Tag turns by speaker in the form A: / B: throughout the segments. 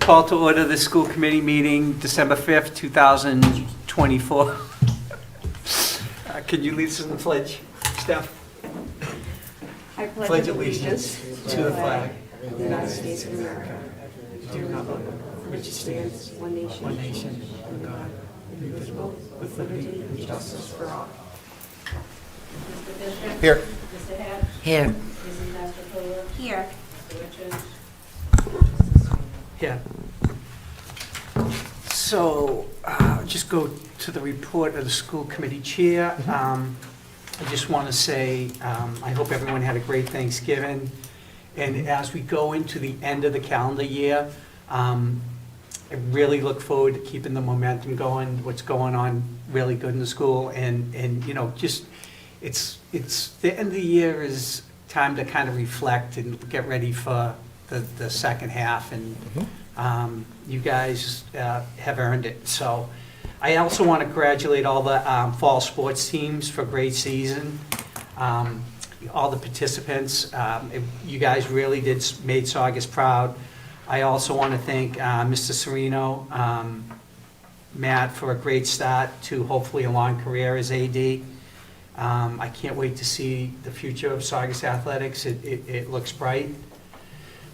A: Call to order the school committee meeting, December 5th, 2024. Can you lead us in the pledge, Steph?
B: I pledge allegiance
A: to the flag
B: of the United States of America,
A: to the republic
B: which stands one nation, under God, indivisible, with liberty and justice for all.
C: Mr. Fisher?
D: Here.
C: Mr. Hatch?
D: Here.
C: Mrs. Mastrocola?
B: Here.
C: Mr. Richards?
A: Yeah. So, just go to the report of the school committee chair. I just want to say, I hope everyone had a great Thanksgiving. And as we go into the end of the calendar year, I really look forward to keeping the momentum going, what's going on really good in the school. And you know, just, it's the end of the year is time to kind of reflect and get ready for the second half. And you guys have earned it. So I also want to congratulate all the fall sports teams for a great season. All the participants, you guys really made Saugus proud. I also want to thank Mr. Sereno, Matt, for a great start to hopefully a long career as AD. I can't wait to see the future of Saugus athletics. It looks bright.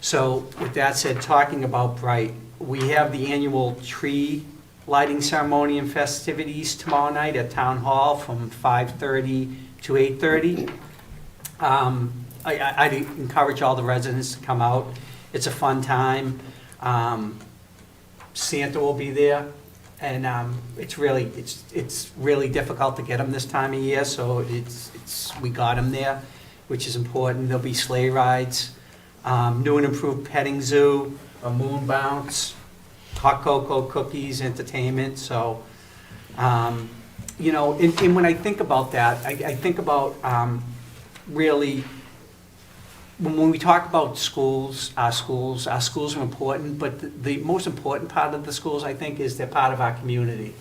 A: So with that said, talking about bright, we have the annual tree lighting ceremony and festivities tomorrow night at Town Hall from 5:30 to 8:30. I'd encourage all the residents to come out. It's a fun time. Santa will be there, and it's really difficult to get him this time of year. So we got him there, which is important. There'll be sleigh rides, new and improved petting zoo, a moon bounce, hot cocoa, cookies, entertainment. So, you know, and when I think about that, I think about really, when we talk about schools, our schools are important, but the most important part of the schools, I think, is they're part of our community.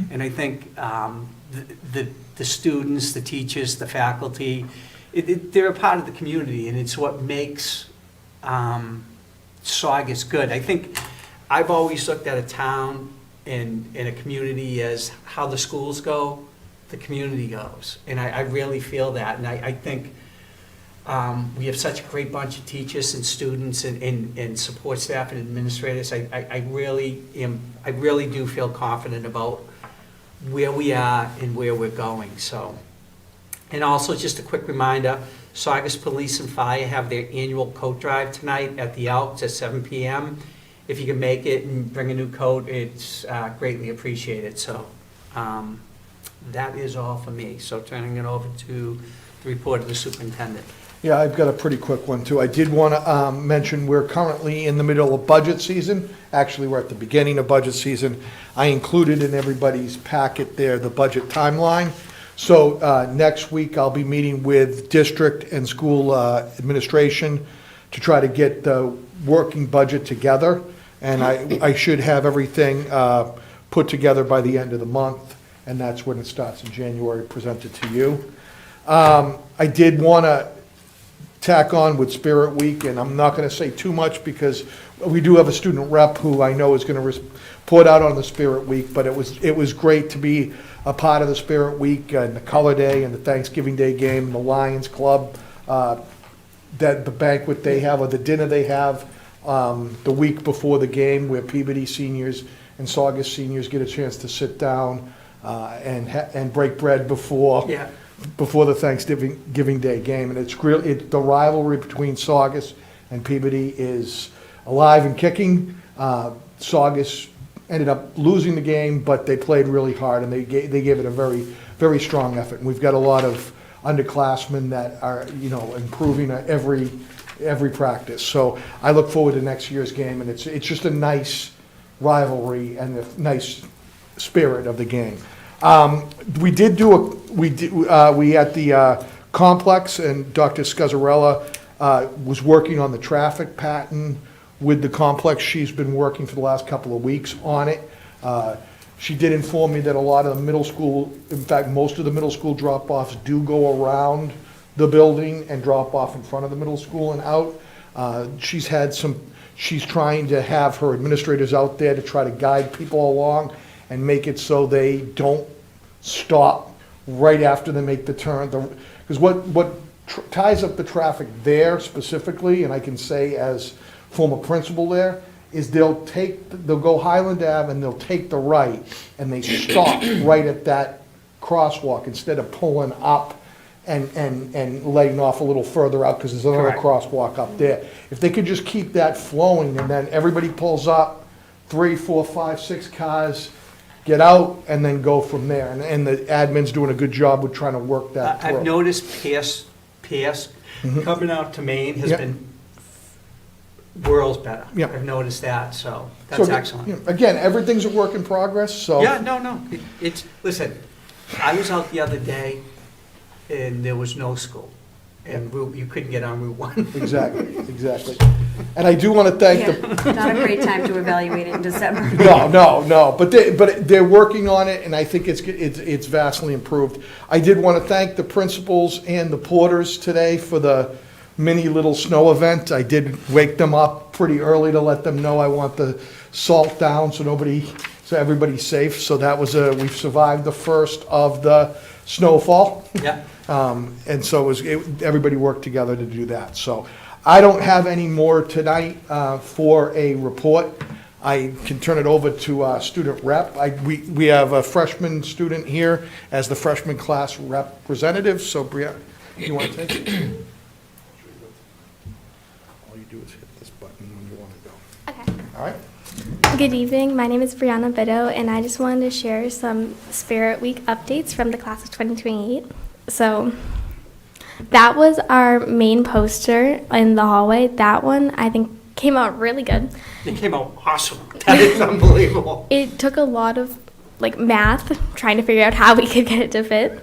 A: And I think the students, the teachers, the faculty, they're a part of the community, and it's what makes Saugus good. I think I've always looked at a town and a community as how the schools go, the community goes. And I really feel that. And I think we have such a great bunch of teachers and students and support staff and administrators. I really do feel confident about where we are and where we're going. So, and also just a quick reminder, Saugus Police and Fire have their annual coat drive tonight at the Alps at 7 p.m. If you can make it and bring a new coat, it's greatly appreciated. So that is all for me. So turning it over to the report of the superintendent.
D: Yeah, I've got a pretty quick one too. I did want to mention we're currently in the middle of budget season. Actually, we're at the beginning of budget season. I included in everybody's packet there the budget timeline. So next week I'll be meeting with district and school administration to try to get the working budget together. And I should have everything put together by the end of the month, and that's when it starts in January, presented to you. I did want to tack on with Spirit Week, and I'm not going to say too much because we do have a student rep who I know is going to report out on the Spirit Week, but it was great to be a part of the Spirit Week and the Color Day and the Thanksgiving Day game and the Lions Club, that the banquet they have or the dinner they have the week before the game, where Peabody seniors and Saugus seniors get a chance to sit down and break bread before the Thanksgiving Day game. And it's really, the rivalry between Saugus and Peabody is alive and kicking. Saugus ended up losing the game, but they played really hard, and they gave it a very, very strong effort. And we've got a lot of underclassmen that are, you know, improving every practice. So I look forward to next year's game, and it's just a nice rivalry and a nice spirit of the game. We at the complex, and Dr. Scazzarella was working on the traffic pattern with the complex. She's been working for the last couple of weeks on it. She did inform me that a lot of the middle school, in fact, most of the middle school drop-offs do go around the building and drop off in front of the middle school and out. She's She's trying to have her administrators out there to try to guide people along and make it so they don't stop right after they make the turn. Because what ties up the traffic there specifically, and I can say as former principal there, is they'll go Highland Ave and they'll take the right, and they stop right at that crosswalk instead of pulling up and letting off a little further out, because there's another
A: Correct.
D: crosswalk up there. If they could just keep that flowing, and then everybody pulls up, 3, 4, 5, 6 cars, get out, and then go from there. And the admin's doing a good job with trying to work that through.
A: I've noticed Pierce coming out to Maine has
D: Yep.
A: been worlds better.
D: Yep.
A: I've noticed that, so
D: So,
A: that's
D: you
A: excellent.
D: know, again, everything's a work in progress, so.
A: Yeah, no, it's, listen, I was out the other day, and there was no school, and you couldn't get on Route 1.
D: Exactly. And I do want to thank the
B: Yeah, not a great time to evaluate it in December.
D: No, but they're working on it, and I think it's vastly improved. I did want to thank the principals and the porters today for the mini little snow event. I did wake them up pretty early to let them know I want the salt down so everybody's safe. So that was we've survived the first of the snowfall.
A: Yeah,
D: And so everybody worked together to do that. So I don't have any more tonight for a report. I can turn it over to student rep. We have a freshman student here as the freshman class representative. So Brianna, you want to take it? All you do is hit this button when you want to go.
E: Okay.
D: All right?
E: Good evening. My name is Brianna Bido, and I just wanted to share some Spirit Week updates from the class of 2028. So that was our main poster in the hallway. That one, I think, came out really good.
A: it came out awesome. That is unbelievable.
E: It took a lot of math, trying to figure out how we could get it to fit,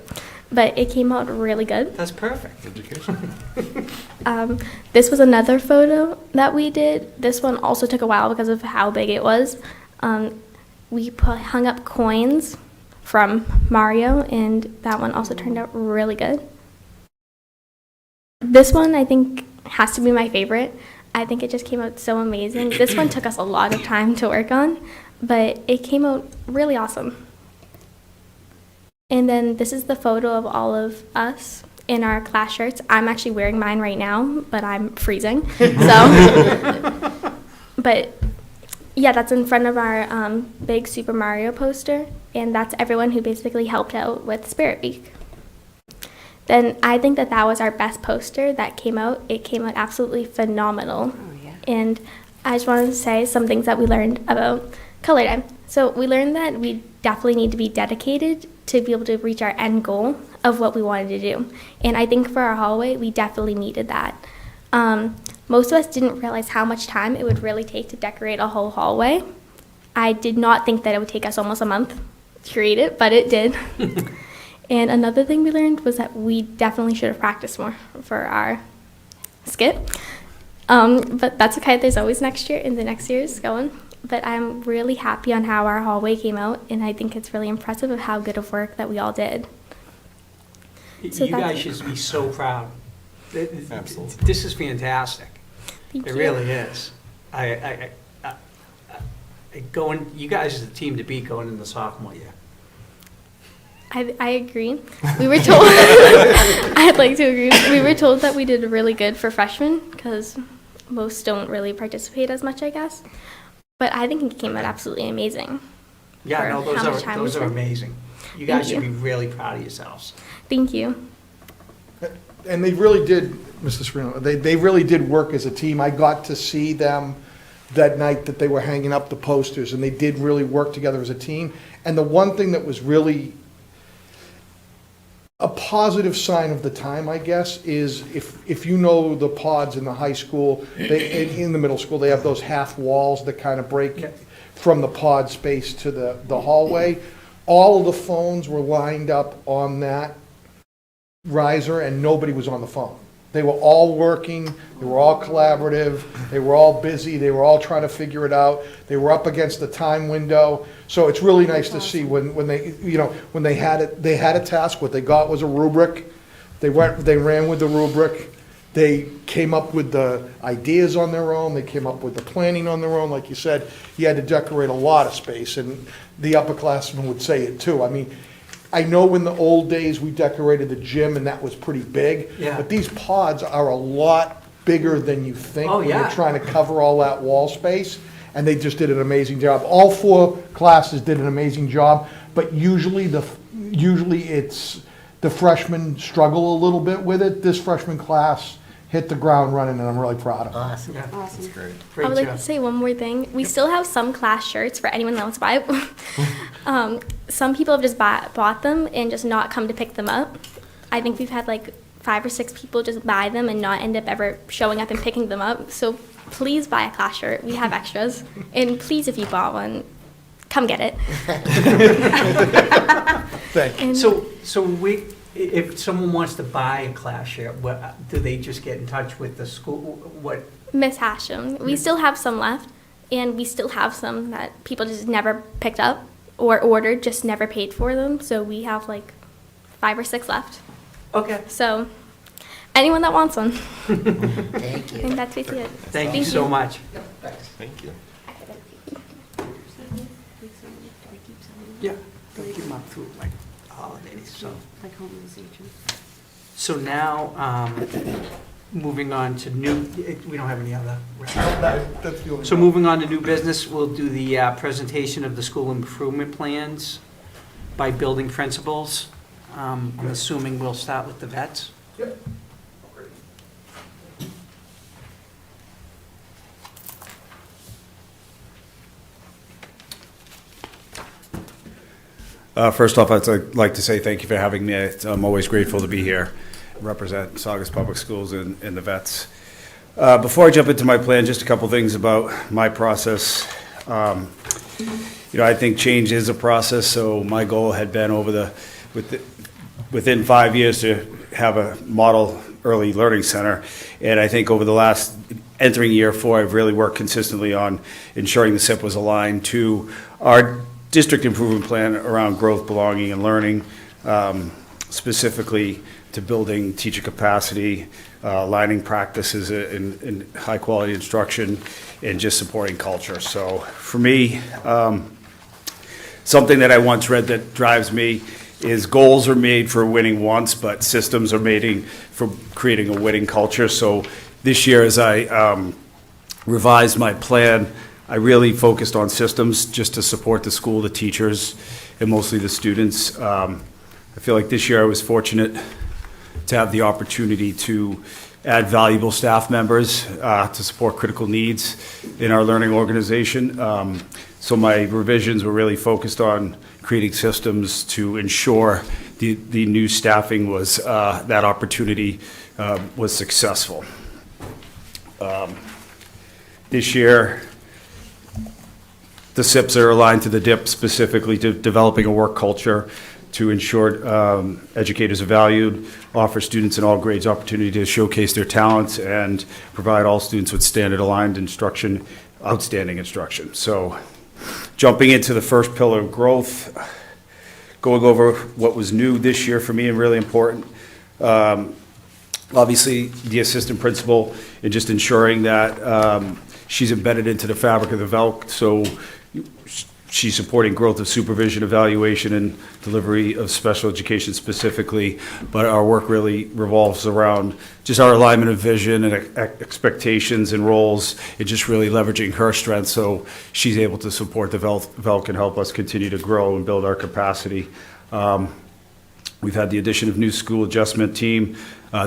E: but it came out really good.
A: That's perfect.
E: This was another photo that we did. This one also took a while because of how big it was. We hung up coins from Mario, and that one also turned out really good. This one, I think, has to be my favorite. I think it just came out so amazing. This one took us a lot of time to work on, but it came out really awesome. And then this is the photo of all of us in our class shirts. I'm actually wearing mine right now, but I'm freezing. So, but yeah, that's in front of our big Super Mario poster, and that's everyone who basically helped out with Spirit Week. Then I think that was our best poster that came out. It came out absolutely phenomenal.
B: Oh, yeah.
E: And I just wanted to say some things that we learned about color time. So we learned that we definitely need to be dedicated to be able to reach our end goal of what we wanted to do. And I think for our hallway, we definitely needed that. Most of us didn't realize how much time it would really take to decorate a whole hallway. I did not think that it would take us almost a month to create it, but it did. And another thing we learned was that we definitely should have practiced more for our skit. But that's okay, there's always next year, and the next year is going. But I'm really happy on how our hallway came out, and I think it's really impressive of how good of work that we all did. So
A: You
E: that's
A: guys
E: it.
A: should be so proud.
F: Absolutely.
A: This is fantastic.
E: Thank
A: It
E: you.
A: really is. You guys are the team to beat going into sophomore year.
E: I agree. We were told, I'd like to agree. We were told that we did really good for freshmen because most don't really participate as much, I guess. But I think it came out absolutely amazing.
A: Yeah,
E: For
A: no,
E: how much time
A: those
E: we
A: are
E: spent.
A: amazing. You
E: Thank
A: guys should
E: you.
A: be really proud of yourselves.
E: Thank you.
D: And they really did, Mr. Serino, they really did work as a team. I got to see them that night that they were hanging up the posters, and they did really work together as a team. And the one thing that was really a positive sign of the time, I guess, is if you know the pods in the high school, in the middle school, they have those half walls that kind of break from the pod space to the hallway. All of the phones were lined up on that riser, and nobody was on the phone. They were all working, they were all collaborative, they were all busy, they were all trying to figure it out. They were up against the time window. So it's really nice to see when they, when they had a task, what they got was a rubric. They ran with the rubric. They came up with the ideas on their own, they came up with the planning on their own. Like you said, you had to decorate a lot of space, and the upperclassmen would say it too. I mean, I know in the old days, we decorated the gym, and that was pretty big.
A: Yeah.
D: But these pods are a lot bigger than you think
A: Oh,
D: when you're
A: yeah.
D: trying to cover all that wall space. And they just did an amazing job. All 4 classes did an amazing job, but usually it's the freshmen struggle a little bit with it. This freshman class hit the ground running, and I'm really proud of them.
F: Awesome.
A: Yeah,
B: Awesome.
F: That's great.
E: I
A: great
E: would like
A: job.
E: to say one more thing. We still have some class shirts for anyone that wants to buy. Some people have just bought them and just not come to pick them up. I think we've had like 5 or 6 people just buy them and not end up ever showing up and picking them up. So please buy a class shirt. We have extras. And please, if you bought one, come get it.
D: Thank you.
E: And
A: So if someone wants to buy a class shirt, do they just get in touch with the school? What?
E: Miss Hashem, we still have some left, and we still have some that people just never picked up or ordered, just never paid for them. So we have like 5 or 6 left.
A: Okay.
E: So anyone that wants one,
F: Thank
E: I think that's basically it.
A: Thank you so much.
F: Thank you.
A: Yeah, they'll keep them up through like holidays, so.
B: Like homelessness.
A: So now, moving on to we don't have any other.
D: That's the only
A: So moving on to new business, we'll do the presentation of the school improvement plans by building principals. I'm assuming we'll start with the vets.
D: Yep.
G: First off, I'd like to say thank you for having me. I'm always grateful to be here, represent Saugus Public Schools and the vets. Before I jump into my plan, just a couple things about my process. I think change is a process, so my goal had been within 5 years to have a model early learning center. And I think over the last, entering year 4, I've really worked consistently on ensuring the SIP was aligned to our district improvement plan around growth, belonging, and learning, specifically to building teacher capacity, aligning practices in high-quality instruction, and just supporting culture. So for me, something that I once read that drives me is goals are made for winning once, but systems are made for creating a winning culture. So this year, as I revised my plan, I really focused on systems just to support the school, the teachers, and mostly the students. I feel like this year I was fortunate to have the opportunity to add valuable staff members to support critical needs in our learning organization. So my revisions were really focused on creating systems to ensure the new staffing was, that opportunity was successful. This year, the SIPs are aligned to the DIP, specifically to developing a work culture to ensure educators are valued, offer students in all grades opportunity to showcase their talents, and provide all students with standard-aligned instruction, outstanding instruction. So jumping into the first pillar of growth, going over what was new this year for me and really important. Obviously, the assistant principal and just ensuring that she's embedded into the fabric of the VELC, so she's supporting growth of supervision, evaluation, and delivery of special education specifically, but our work really revolves around just our alignment of vision and expectations and roles, and just really leveraging her strengths so she's able to support the VELC and help us continue to grow and build our capacity. We've had the addition of new school adjustment team.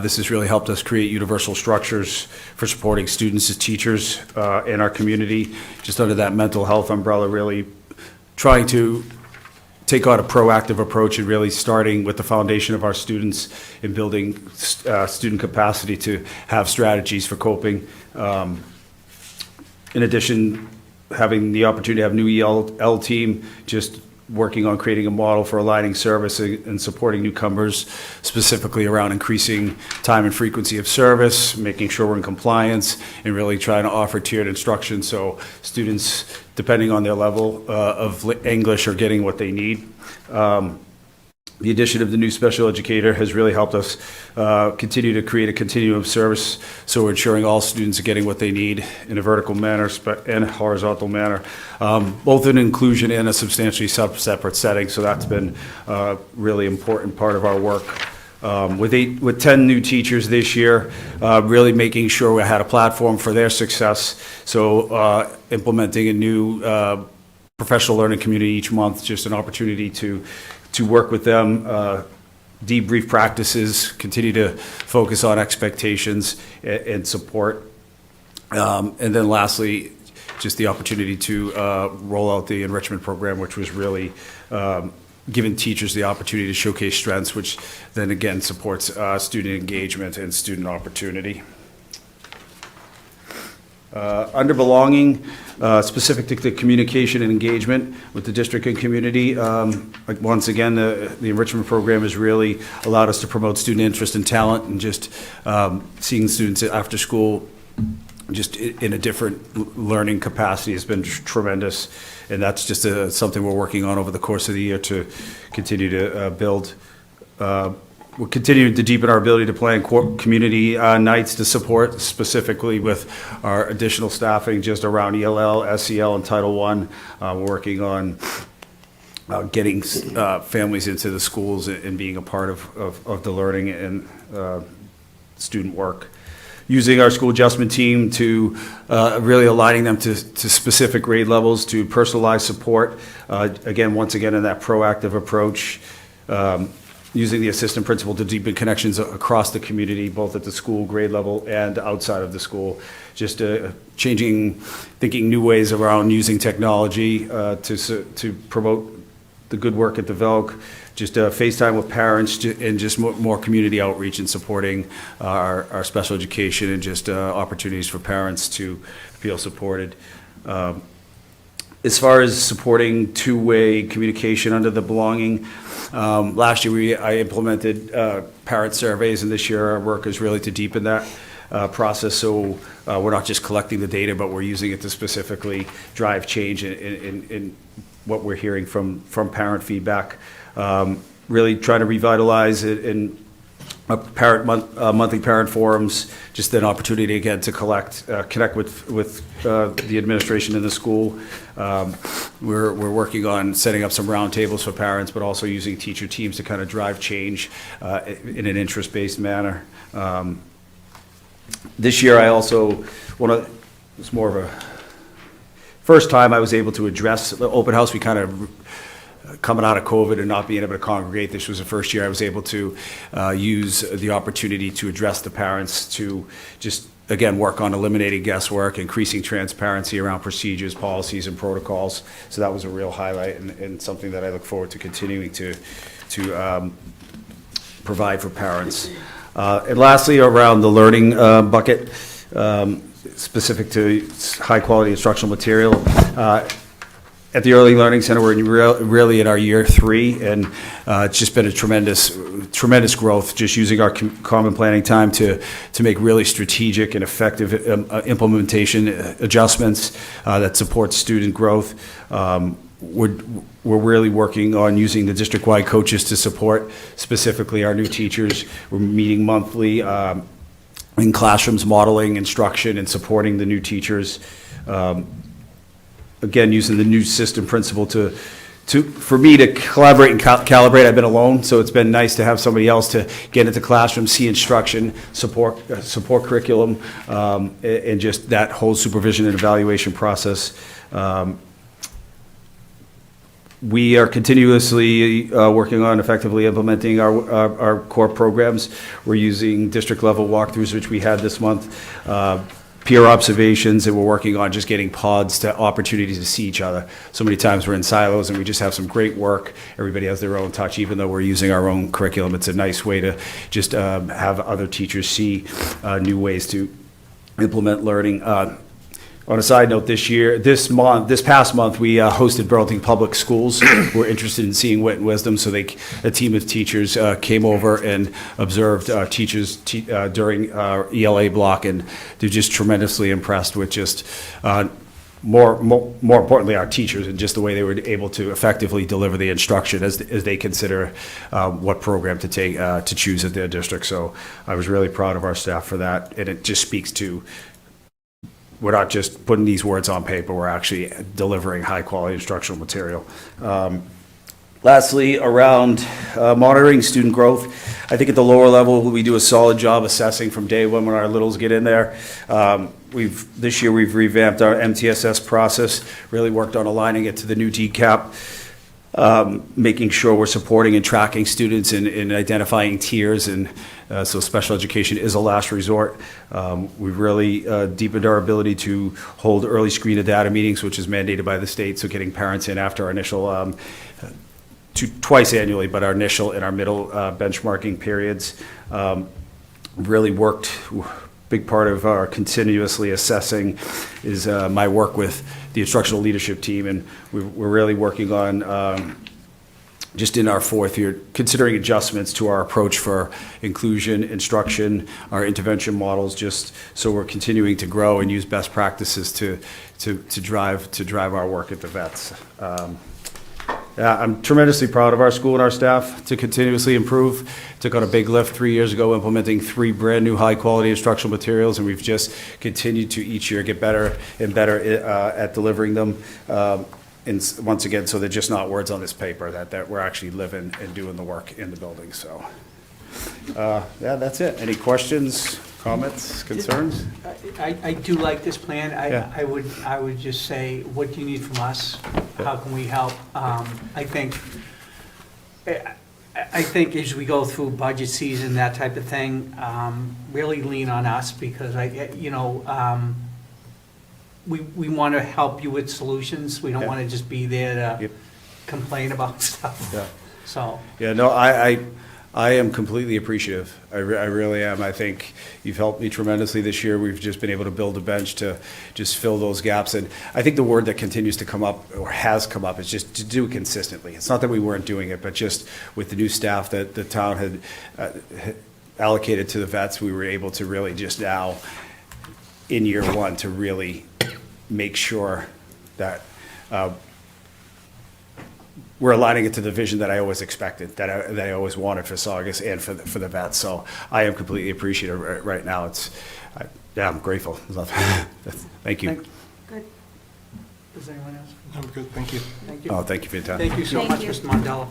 G: This has really helped us create universal structures for supporting students as teachers in our community, just under that mental health umbrella, really trying to take on a proactive approach and really starting with the foundation of our students and building student capacity to have strategies for coping. In addition, having the opportunity to have new EL team, just working on creating a model for aligning service and supporting newcomers, specifically around increasing time and frequency of service, making sure we're in compliance, and really trying to offer tiered instruction so students, depending on their level of English, are getting what they need. The addition of the new special educator has really helped us continue to create a continuum of service, so we're ensuring all students are getting what they need in a vertical manner and a horizontal manner, both in inclusion and a substantially separate setting, so that's been a really important part of our work. With 10 new teachers this year, really making sure we had a platform for their success, so implementing a new professional learning community each month, just an opportunity to work with them, debrief practices, continue to focus on expectations and support. And then lastly, just the opportunity to roll out the enrichment program, which was really giving teachers the opportunity to showcase strengths, which then again supports student engagement and student opportunity. Under belonging, specific to the communication and engagement with the district and community, once again, the enrichment program has really allowed us to promote student interest and talent, and just seeing students after school just in a different learning capacity has been tremendous, and that's just something we're working on over the course of the year to continue to build. We're continuing to deepen our ability to plan community nights to support, specifically with our additional staffing just around ELL, SEL, and Title I. We're working on getting families into the schools and being a part of the learning and student work. Using our school adjustment team to really aligning them to specific grade levels, to personalized support. Once again, in that proactive approach. Using the assistant principal to deepen connections across the community, both at the school grade level and outside of the school. Just thinking new ways around using technology to promote the good work at the VELC. Just FaceTime with parents and just more community outreach and supporting our special education, and just opportunities for parents to feel supported. As far as supporting two-way communication under the belonging, last year I implemented parent surveys, and this year our work is really to deepen that process. So we're not just collecting the data, but we're using it to specifically drive change in what we're hearing from parent feedback. Really trying to revitalize it in monthly parent forums, just an opportunity again to connect with the administration in the school. We're working on setting up some roundtables for parents, but also using teacher teams to kind of drive change in an interest-based manner. This year, I also it's more of a first time I was able to address the open house. We kind of coming out of COVID and not being able to congregate, this was the first year I was able to use the opportunity to address the parents, to just, again, work on eliminating guesswork, increasing transparency around procedures, policies, and protocols. So that was a real highlight, and something that I look forward to continuing to provide for parents. And lastly, around the learning bucket, specific to high-quality instructional material. At the Early Learning Center, we're really in our year 3, and it's just been a tremendous growth, just using our common planning time to make really strategic and effective implementation adjustments that support student growth. We're really working on using the district-wide coaches to support specifically our new teachers. We're meeting monthly in classrooms, modeling instruction and supporting the new teachers. Again, using the new system principle for me to collaborate and calibrate. I've been alone, so it's been nice to have somebody else to get into classrooms, see instruction, support curriculum, and just that whole supervision and evaluation process. We are continuously working on effectively implementing our core programs. We're using district level walkthroughs, which we had this month, peer observations, and we're working on just getting pods to opportunities to see each other. So many times we're in silos and we just have some great work. Everybody has their own touch, even though we're using our own curriculum. It's a nice way to just have other teachers see new ways to implement learning. On a side note, this past month, we hosted Burlington Public Schools. We're interested in seeing wit and wisdom, so a team of teachers came over and observed teachers during our ELA block, and they're just tremendously impressed with just more importantly, our teachers, and just the way they were able to effectively deliver the instruction as they consider what program to take, to choose at their district. So I was really proud of our staff for that, and it just speaks to, we're not just putting these words on paper, we're actually delivering high-quality instructional material. Lastly, around monitoring student growth, I think at the lower level, we do a solid job assessing from day one when our littles get in there. This year, we've revamped our MTSS process, really worked on aligning it to the new DCAP, making sure we're supporting and tracking students and identifying tiers, and so special education is a last resort. We've really deepened our ability to hold early screen of data meetings, which is mandated by the state, so getting parents in after our initial twice annually, but our initial and our middle benchmarking periods. Really worked, big part of our continuously assessing is my work with the instructional leadership team, and we're really working on, just in our fourth year, considering adjustments to our approach for inclusion, instruction, our intervention models, just so we're continuing to grow and use best practices to drive our work at the vets. Yeah, I'm tremendously proud of our school and our staff to continuously improve. Took on a big lift 3 years ago, implementing 3 brand new high-quality instructional materials, and we've just continued to each year get better and better at delivering them. And once again, so they're just not words on this paper, that we're actually living and doing the work in the building. So, yeah, that's it. Any questions, comments, concerns?
A: I do like this plan.
G: Yeah.
A: I would just say, what do you need from us? How can we help? I think as we go through budget season, that type of thing, really lean on us, because we want to help you with solutions. We don't
G: Yeah.
A: want to just be there to
G: Yep.
A: complain about stuff.
G: Yeah.
A: So,
G: Yeah, no, I am completely appreciative. I really am. I think you've helped me tremendously this year. We've just been able to build a bench to just fill those gaps. And I think the word that continues to come up, or has come up, is just to do it consistently. It's not that we weren't doing it, but just with the new staff that the town had allocated to the vets, we were able to really just now, in year one, to really make sure that we're aligning it to the vision that I always expected, that I always wanted for Saugus and for the vets. So I am completely appreciative right now. I'm grateful. Thank you.
A: good. Does anyone else?
F: I'm good, thank you.
A: Thank you.
G: Oh, thank you for your time.
A: Thank you so
B: Thank
A: much,
B: you.
A: Mr. Mondello.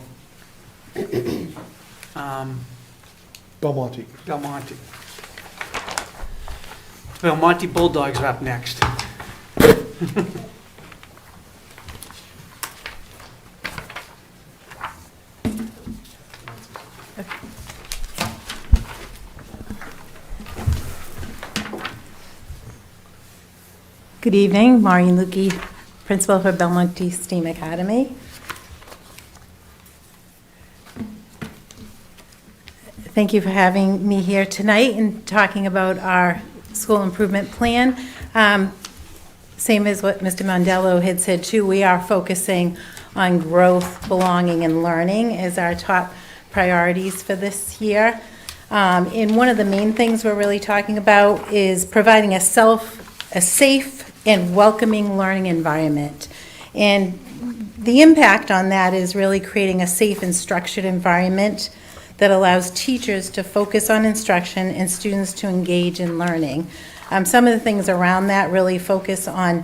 D: Belmonte.
A: Belmonte. Belmonte Bulldogs are up next.
H: Good evening, Maureen Lukey, Principal for Belmonte STEAM Academy. Thank you for having me here tonight and talking about our school improvement plan. Same as what Mr. Mondello had said too, we are focusing on growth, belonging, and learning as our top priorities for this year. And one of the main things we're really talking about is providing a safe and welcoming learning environment. And the impact on that is really creating a safe and structured environment that allows teachers to focus on instruction and students to engage in learning. Some of the things around that really focus on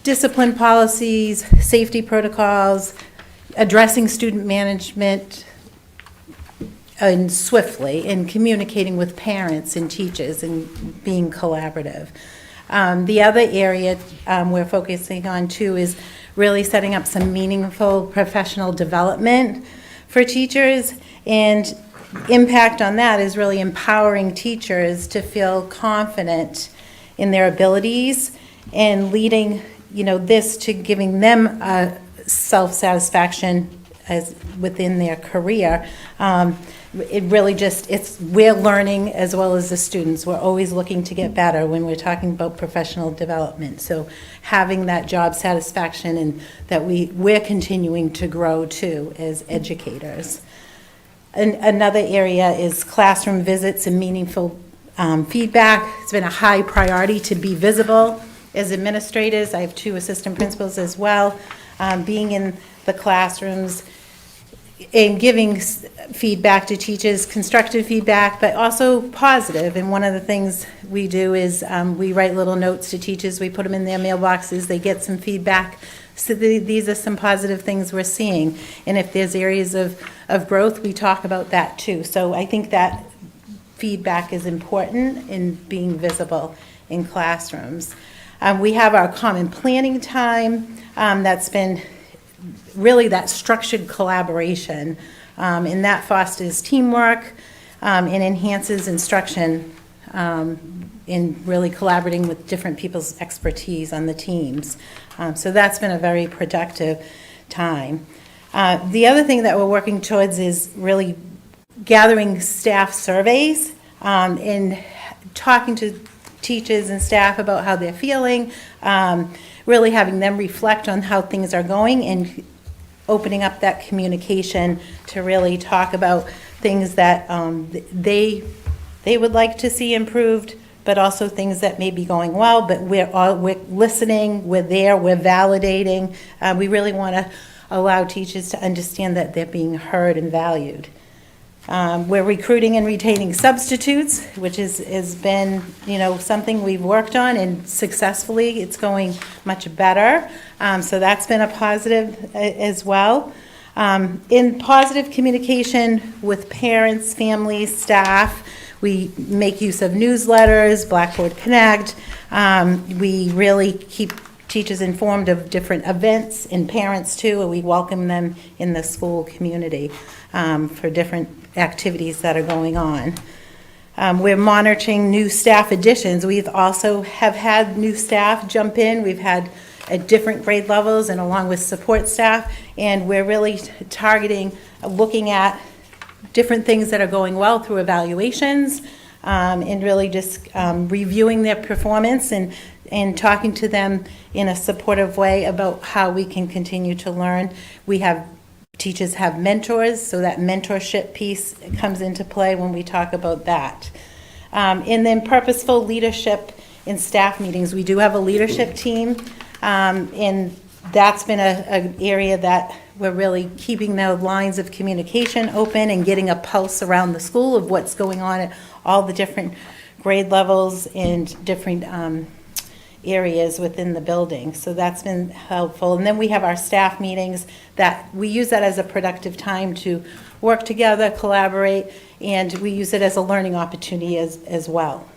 H: discipline policies, safety protocols, addressing student management and swiftly, and communicating with parents and teachers and being collaborative. The other area we're focusing on too is really setting up some meaningful professional development for teachers, and impact on that is really empowering teachers to feel confident in their abilities and leading, this to giving them a self-satisfaction as within their career. It really we're learning as well as the students. We're always looking to get better when we're talking about professional development. So having that job satisfaction and that we're continuing to grow too as educators. And another area is classroom visits and meaningful feedback. It's been a high priority to be visible as administrators, I have 2 assistant principals as well, being in the classrooms and giving feedback to teachers, constructive feedback, but also positive. And one of the things we do is we write little notes to teachers. We put them in their mailboxes. They get some feedback. So these are some positive things we're seeing. And if there's areas of growth, we talk about that too. So I think that feedback is important in being visible in classrooms. We have our common planning time. That's been really that structured collaboration, and that fosters teamwork and enhances instruction in really collaborating with different people's expertise on the teams. So that's been a very productive time. The other thing that we're working towards is really gathering staff surveys and talking to teachers and staff about how they're feeling, really having them reflect on how things are going and opening up that communication to really talk about things that they would like to see improved, but also things that may be going well, but we're listening, we're there, we're validating. We really want to allow teachers to understand that they're being heard and valued. We're recruiting and retaining substitutes, which has been, something we've worked on, and successfully it's going much better. So that's been a positive as well. In positive communication with parents, families, staff, we make use of newsletters, Blackboard Connect. We really keep teachers informed of different events, and parents too, and we welcome them in the school community for different activities that are going on. We're monitoring new staff additions. We've also have had new staff jump in. We've had at different grade levels and along with support staff, and we're really targeting, looking at different things that are going well through evaluations, and really just reviewing their performance and talking to them in a supportive way about how we can continue to learn. Teachers have mentors, so that mentorship piece comes into play when we talk about that. And then purposeful leadership in staff meetings. We do have a leadership team, and that's been an area that we're really keeping the lines of communication open and getting a pulse around the school of what's going on at all the different grade levels and different areas within the building. So that's been helpful. And then we have our staff meetings that we use that as a productive time to work together, collaborate, and we use it as a learning opportunity as well.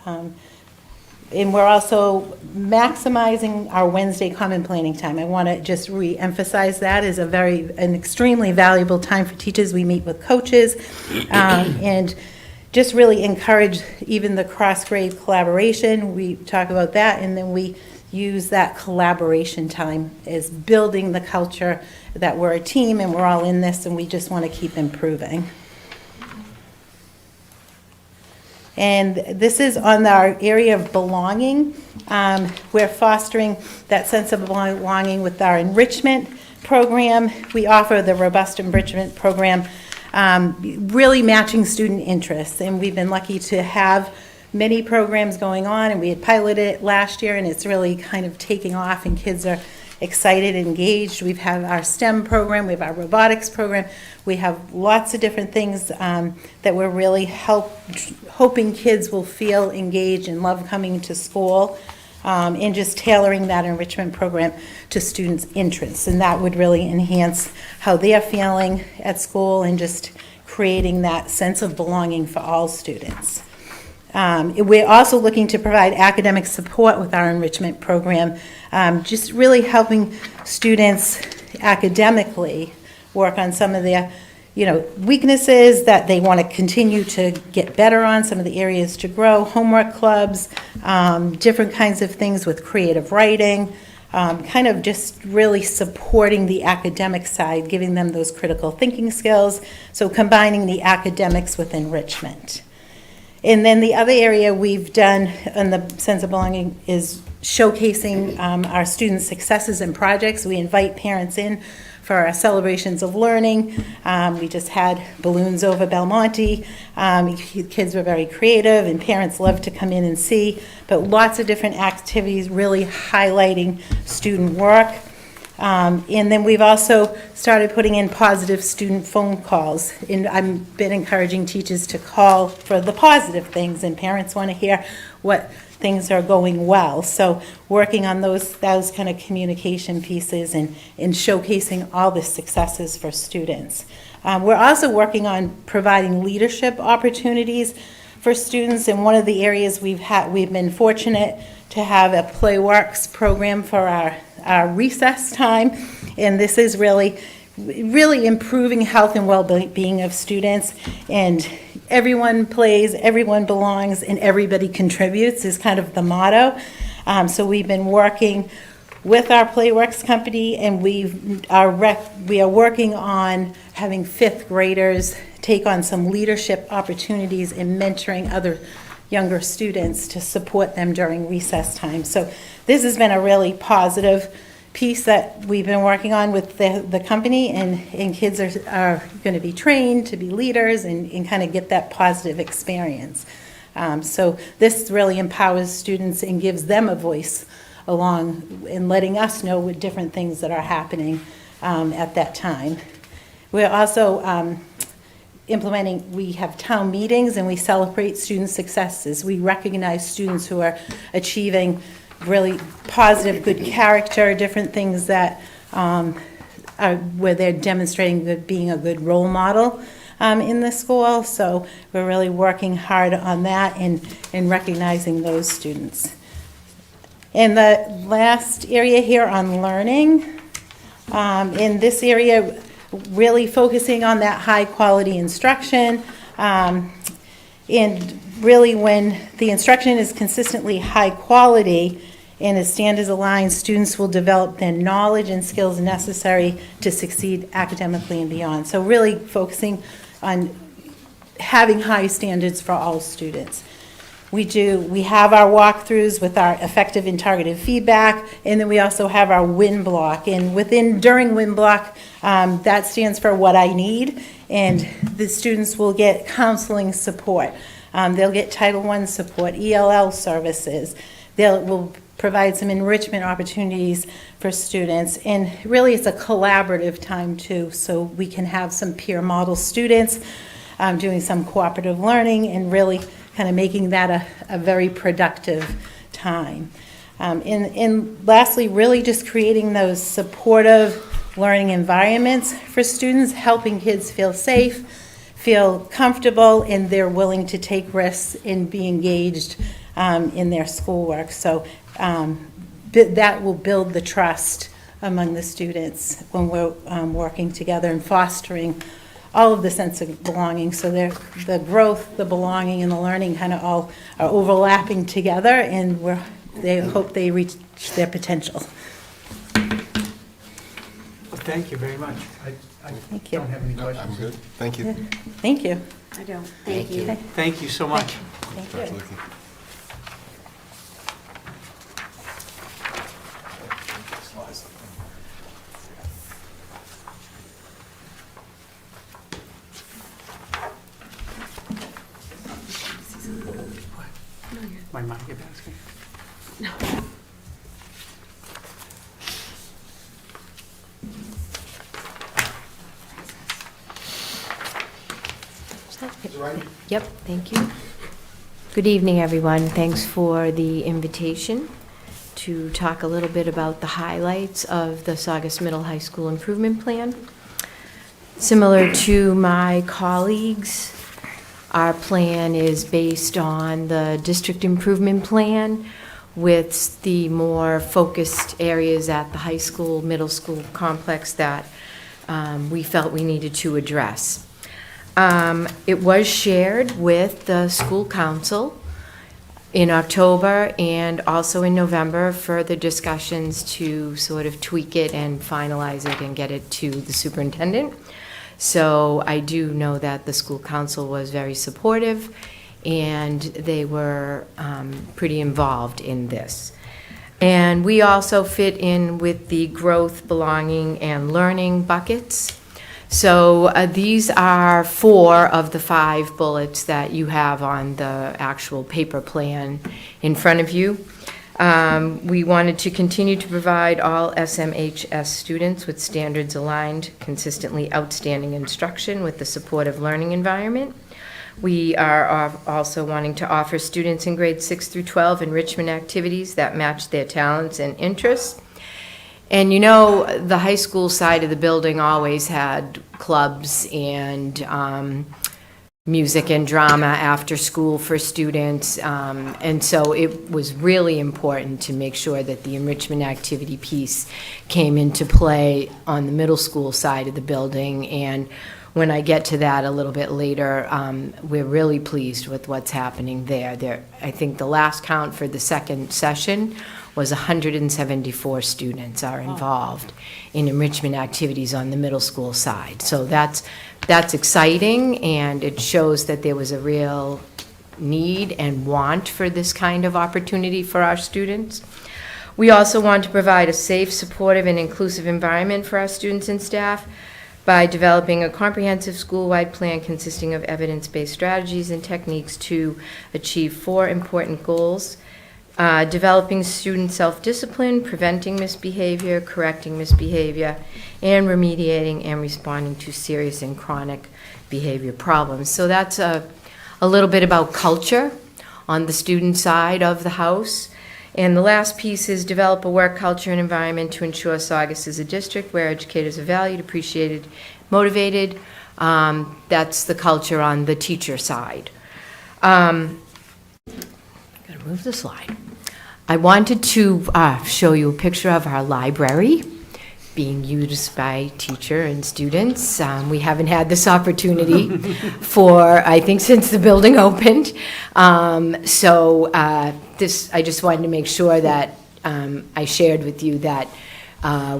H: And we're also maximizing our Wednesday common planning time. I want to just re-emphasize that as an extremely valuable time for teachers. We meet with coaches and just really encourage even the cross-grade collaboration. We talk about that, and then we use that collaboration time as building the culture that we're a team and we're all in this and we just want to keep improving. And this is on our area of belonging. We're fostering that sense of belonging with our enrichment program. We offer the robust enrichment program, really matching student interests. And we've been lucky to have many programs going on, and we had piloted it last year, and it's really kind of taking off, and kids are excited, engaged. We've had our STEM program, we have our robotics program. We have lots of different things that we're really hoping kids will feel engaged and love coming to school, and just tailoring that enrichment program to students' interests. And that would really enhance how they're feeling at school and just creating that sense of belonging for all students. We're also looking to provide academic support with our enrichment program, just really helping students academically work on some of their, weaknesses that they want to continue to get better on, some of the areas to grow, homework clubs, different kinds of things with creative writing, kind of just really supporting the academic side, giving them those critical thinking skills, so combining the academics with enrichment. And then the other area we've done in the sense of belonging is showcasing our students' successes and projects. We invite parents in for our celebrations of learning. We just had balloons over Belmonte. Kids were very creative, and parents loved to come in and see, but lots of different activities really highlighting student work. And then we've also started putting in positive student phone calls. And I've been encouraging teachers to call for the positive things, and parents want to hear what things are going well. So working on those kind of communication pieces and showcasing all the successes for students. We're also working on providing leadership opportunities for students, and one of the areas we've been fortunate to have a Playworks program for our recess time, and this is really improving health and well-being of students, and everyone plays, everyone belongs, and everybody contributes is kind of the motto. So we've been working with our Playworks company, and we are working on having fifth graders take on some leadership opportunities and mentoring other younger students to support them during recess time. So this has been a really positive piece that we've been working on with the company, and kids are going to be trained to be leaders and kind of get that positive experience. So this really empowers students and gives them a voice along in letting us know what different things that are happening at that time. We're also implementing, we have town meetings and we celebrate student successes. We recognize students who are achieving really positive, good character, different things that where they're demonstrating being a good role model in the school. So we're really working hard on that and recognizing those students. And the last area here on learning, in this area, really focusing on that high quality instruction, and really when the instruction is consistently high quality and is standards aligned, students will develop the knowledge and skills necessary to succeed academically and beyond. So really focusing on having high standards for all students. We have our walkthroughs with our effective and targeted feedback, and then we also have our WIN block. And during WIN block, that stands for what I need, and the students will get counseling support. They'll get Title I support, ELL services. We'll provide some enrichment opportunities for students, and really it's a collaborative time too, so we can have some peer model students doing some cooperative learning and really kind of making that a very productive time. And lastly, really just creating those supportive learning environments for students, helping kids feel safe, feel comfortable, and they're willing to take risks and be engaged in their schoolwork. So that will build the trust among the students when we're working together and fostering all of the sense of belonging. So the growth, the belonging, and the learning kind of all are overlapping together, and they hope they reach their potential.
A: Well, thank you very much. I
H: Thank you.
A: don't have any
F: I'm
A: questions.
F: good. Thank you.
H: Thank you.
B: I don't. Thank you.
A: Thank you so much.
H: Thank
F: Dr.
H: you.
F: Leakey.
A: My market basket.
I: Yep, thank you. Good evening, everyone. Thanks for the invitation to talk a little bit about the highlights of the Saugus Middle High School Improvement Plan. Similar to my colleagues, our plan is based on the district improvement plan with the more focused areas at the high school, middle school complex that we felt we needed to address. It was shared with the school council in October and also in November, further discussions to sort of tweak it and finalize it and get it to the superintendent. So I do know that the school council was very supportive, and they were pretty involved in this. And we also fit in with the growth, belonging, and learning buckets. So these are 4 of the 5 bullets that you have on the actual paper plan in front of you. We wanted to continue to provide all SMHS students with standards-aligned, consistently outstanding instruction with the supportive learning environment. We are also wanting to offer students in grades 6 through 12 enrichment activities that match their talents and interests. And you know, the high school side of the building always had clubs and music and drama after school for students. And so it was really important to make sure that the enrichment activity piece came into play on the middle school side of the building. And when I get to that a little bit later, we're really pleased with what's happening there. I think the last count for the second session was 174 students are involved in enrichment activities on the middle school side. So that's exciting, and it shows that there was a real need and want for this kind of opportunity for our students. We also want to provide a safe, supportive, and inclusive environment for our students and staff by developing a comprehensive school-wide plan consisting of evidence-based strategies and techniques to achieve 4 important goals: developing student self-discipline, preventing misbehavior, correcting misbehavior, and remediating and responding to serious and chronic behavior problems. So that's a little bit about culture on the student side of the house. And the last piece is develop a work culture and environment to ensure Saugus is a district where educators are valued, appreciated, motivated. That's the culture on the teacher side. Gotta move the slide. I wanted to show you a picture of our library being used by teacher and students. We haven't had this opportunity for, I think, since the building opened. I just wanted to make sure that I shared with you that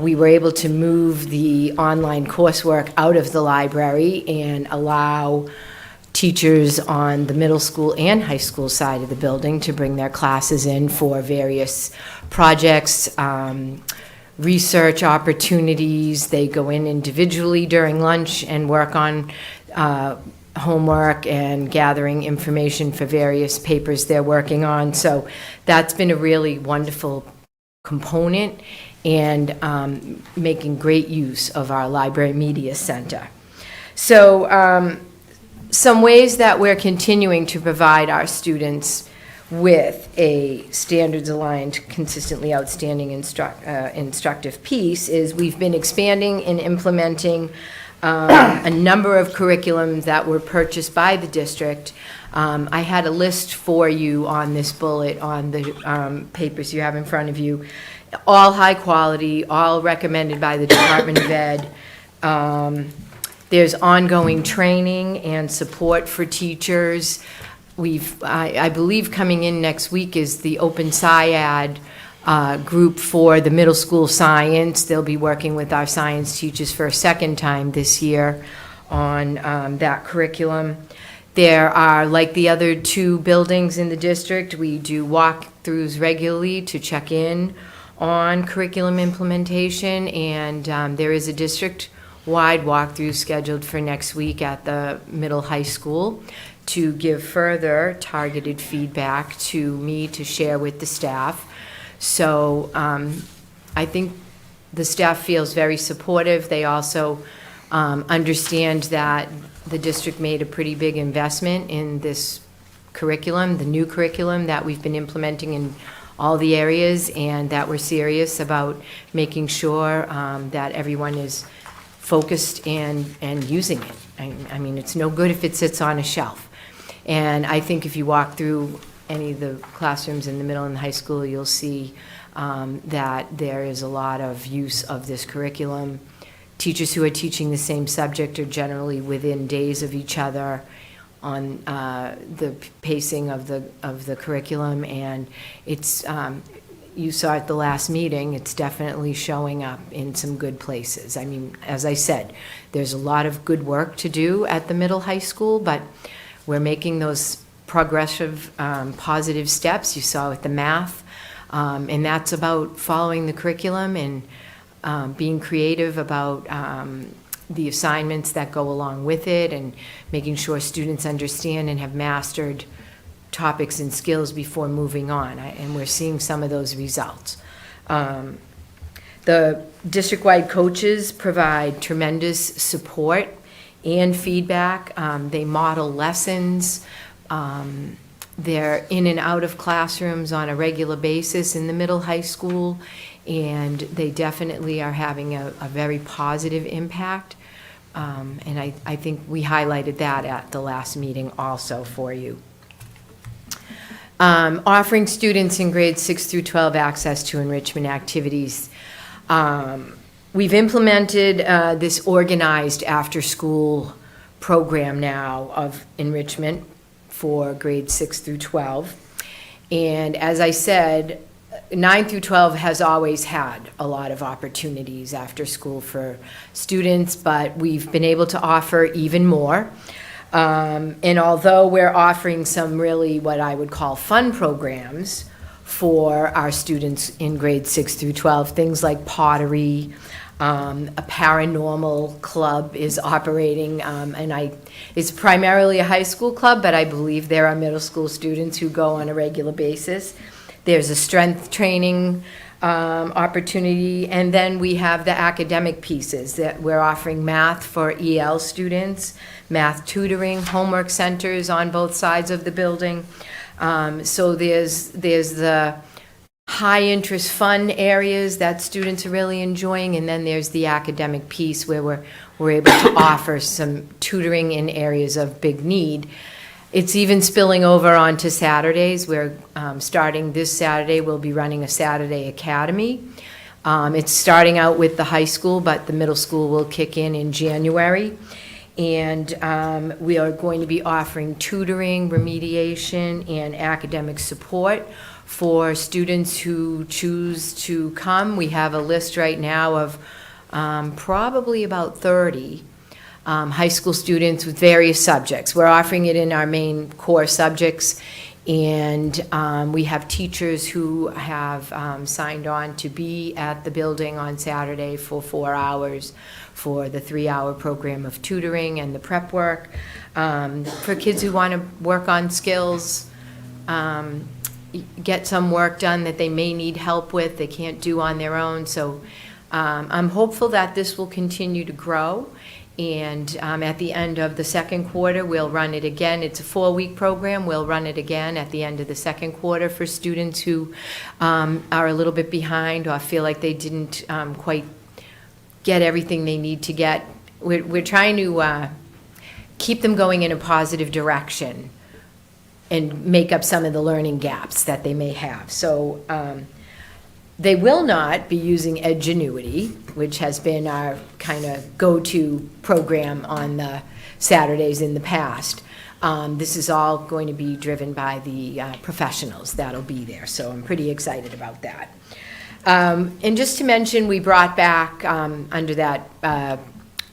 I: we were able to move the online coursework out of the library and allow teachers on the middle school and high school side of the building to bring their classes in for various projects, research opportunities. They go in individually during lunch and work on homework and gathering information for various papers they're working on. So that's been a really wonderful component, and making great use of our library media center. So some ways that we're continuing to provide our students with a standards-aligned, consistently outstanding instructive piece is we've been expanding and implementing a number of curriculums that were purchased by the district. I had a list for you on this bullet on the papers you have in front of you. All high quality, all recommended by the Department of Ed. There's ongoing training and support for teachers. I believe coming in next week is the Open SciAd group for the middle school science. They'll be working with our science teachers for a second time this year on that curriculum. There are, like the other 2 buildings in the district, we do walkthroughs regularly to check in on curriculum implementation, and there is a district-wide walkthrough scheduled for next week at the middle high school to give further targeted feedback to me to share with the staff. So I think the staff feels very supportive. They also understand that the district made a pretty big investment in this curriculum, the new curriculum that we've been implementing in all the areas, and that we're serious about making sure that everyone is focused and using it. I mean, it's no good if it sits on a shelf. And I think if you walk through any of the classrooms in the middle and high school, you'll see that there is a lot of use of this curriculum. Teachers who are teaching the same subject are generally within days of each other on the pacing of the curriculum, and it's you saw at the last meeting, it's definitely showing up in some good places. I mean, as I said, there's a lot of good work to do at the middle high school, but we're making those progressive, positive steps. You saw with the math And that's about following the curriculum and being creative about the assignments that go along with it, and making sure students understand and have mastered topics and skills before moving on. And we're seeing some of those results. The district-wide coaches provide tremendous support and feedback. They model lessons. They're in and out of classrooms on a regular basis in the middle high school, and they definitely are having a very positive impact. And I think we highlighted that at the last meeting also for you. Offering students in grades 6 through 12 access to enrichment activities. We've implemented this organized after-school program now of enrichment for grades 6 through 12. And as I said, 9 through 12 has always had a lot of opportunities after school for students, but we've been able to offer even more. And although we're offering some really what I would call fun programs for our students in grades 6 through 12, things like pottery, a paranormal club is operating, and it's primarily a high school club, but I believe there are middle school students who go on a regular basis. There's a strength training opportunity, and then we have the academic pieces that we're offering math for EL students, math tutoring, homework centers on both sides of the building. So there's the high interest fun areas that students are really enjoying, and then there's the academic piece where we're able to offer some tutoring in areas of big need. It's even spilling over onto Saturdays. We're starting this Saturday, we'll be running a Saturday academy. It's starting out with the high school, but the middle school will kick in January. And we are going to be offering tutoring, remediation, and academic support for students who choose to come. We have a list right now of probably about 30 high school students with various subjects. We're offering it in our main core subjects, and we have teachers who have signed on to be at the building on Saturday for 4 hours for the 3-hour program of tutoring and the prep work. For kids who want to work on skills, get some work done that they may need help with, they can't do on their own. So I'm hopeful that this will continue to grow. And at the end of the second quarter, we'll run it again. It's a 4-week program. We'll run it again at the end of the second quarter for students who are a little bit behind or feel like they didn't quite get everything they need to get. We're trying to keep them going in a positive direction and make up some of the learning gaps that they may have. So they will not be using Edgenuity, which has been our kind of go-to program on the Saturdays in the past. This is all going to be driven by the professionals that'll be there, so I'm pretty excited about that. And just to mention, we brought back, under that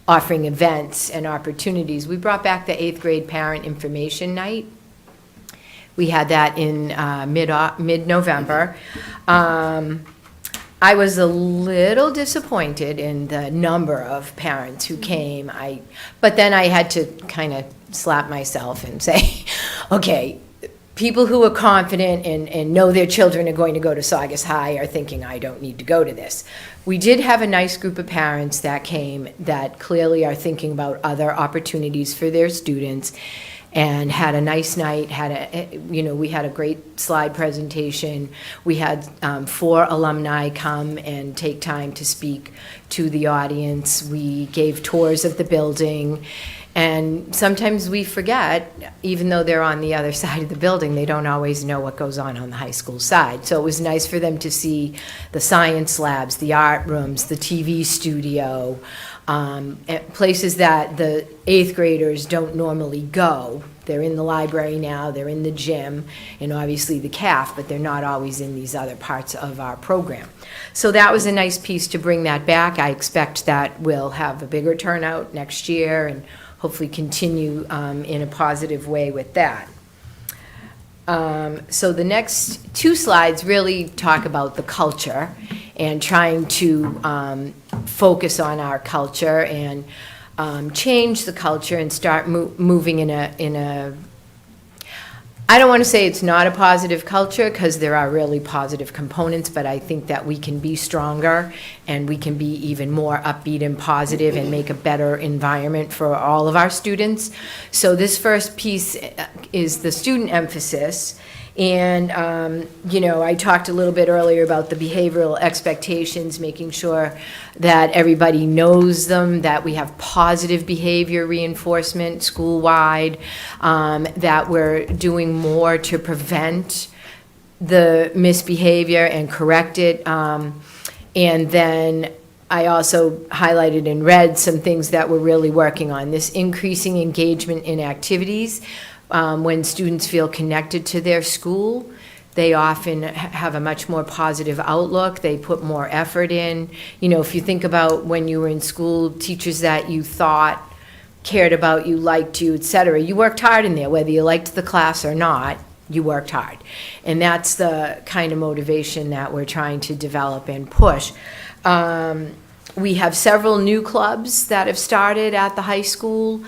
I: offering events and opportunities, we brought back the 8th grade parent information night. We had that in mid-November. I was a little disappointed in the number of parents who came. But then I had to kind of slap myself and say, okay, people who are confident and know their children are going to go to Saugus High are thinking, I don't need to go to this. We did have a nice group of parents that came that clearly are thinking about other opportunities for their students, and had a nice night, we had a great slide presentation. We had 4 alumni come and take time to speak to the audience. We gave tours of the building, and sometimes we forget, even though they're on the other side of the building, they don't always know what goes on the high school side. So it was nice for them to see the science labs, the art rooms, the TV studio, places that the 8th graders don't normally go. They're in the library now, they're in the gym, and obviously the CAF, but they're not always in these other parts of our program. So that was a nice piece to bring that back. I expect that we'll have a bigger turnout next year and hopefully continue in a positive way with that. So the next two slides really talk about the culture and trying to focus on our culture and change the culture and start moving in a I don't want to say it's not a positive culture, because there are really positive components, but I think that we can be stronger and we can be even more upbeat and positive and make a better environment for all of our students. So this first piece is the student emphasis. And, I talked a little bit earlier about the behavioral expectations, making sure that everybody knows them, that we have positive behavior reinforcement school-wide, that we're doing more to prevent the misbehavior and correct it. And then I also highlighted in red some things that we're really working on. This increasing engagement in activities. When students feel connected to their school, they often have a much more positive outlook. They put more effort in. If you think about when you were in school, teachers that you thought cared about you, liked you, etc., you worked hard in there. Whether you liked the class or not, you worked hard. And that's the kind of motivation that we're trying to develop and push. We have several new clubs that have started at the high school.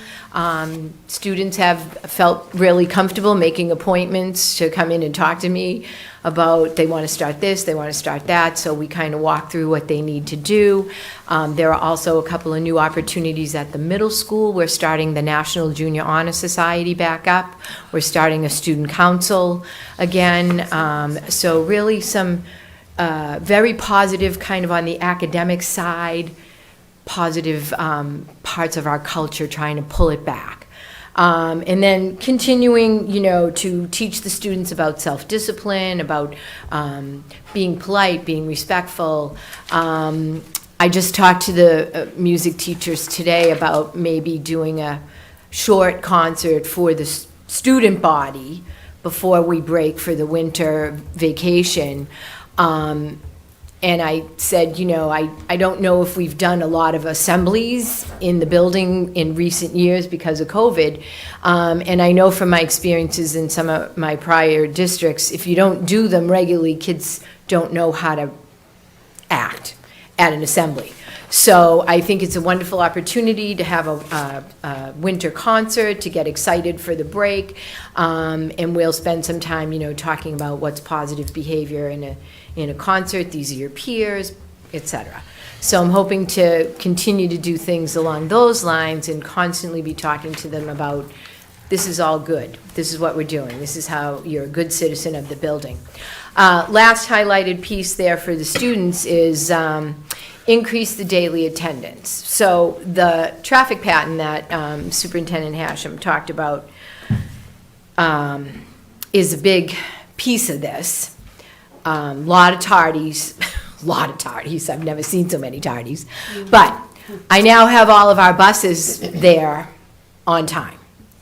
I: Students have felt really comfortable making appointments to come in and talk to me about they want to start this, they want to start that, so we kind of walk through what they need to do. There are also a couple of new opportunities at the middle school. We're starting the National Junior Honor Society back up. We're starting a student council again. So really some very positive kind of on the academic side, positive parts of our culture, trying to pull it back. And then continuing, to teach the students about self-discipline, about being polite, being respectful. I just talked to the music teachers today about maybe doing a short concert for the student body before we break for the winter vacation. And I said, I don't know if we've done a lot of assemblies in the building in recent years because of COVID. And I know from my experiences in some of my prior districts, if you don't do them regularly, kids don't know how to act at an assembly. So I think it's a wonderful opportunity to have a winter concert, to get excited for the break, and we'll spend some time, talking about what's positive behavior in a concert. These are your peers, etc. So I'm hoping to continue to do things along those lines and constantly be talking to them about this is all good. This is what we're doing. This is how you're a good citizen of the building. Last highlighted piece there for the students is increase the daily attendance. So the traffic pattern that Superintendent Hashem talked about is a big piece of this. Lot of tardies, I've never seen so many tardies. But I now have all of our buses there on time,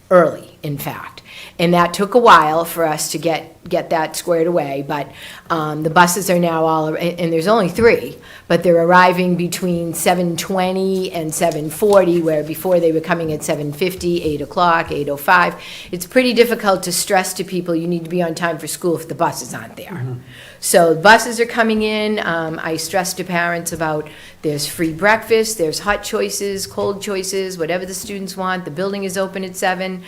I: early, in fact. And that took a while for us to get that squared away, but the buses are now all, and there's only 3, but they're arriving between 7:20 and 7:40, where before they were coming at 7:50, 8 o'clock, 8:05. It's pretty difficult to stress to people you need to be on time for school if the buses aren't there. Mm-hmm. So buses are coming in. I stress to parents about there's free breakfast, there's hot choices, cold choices, whatever the students want. The building is open at 7.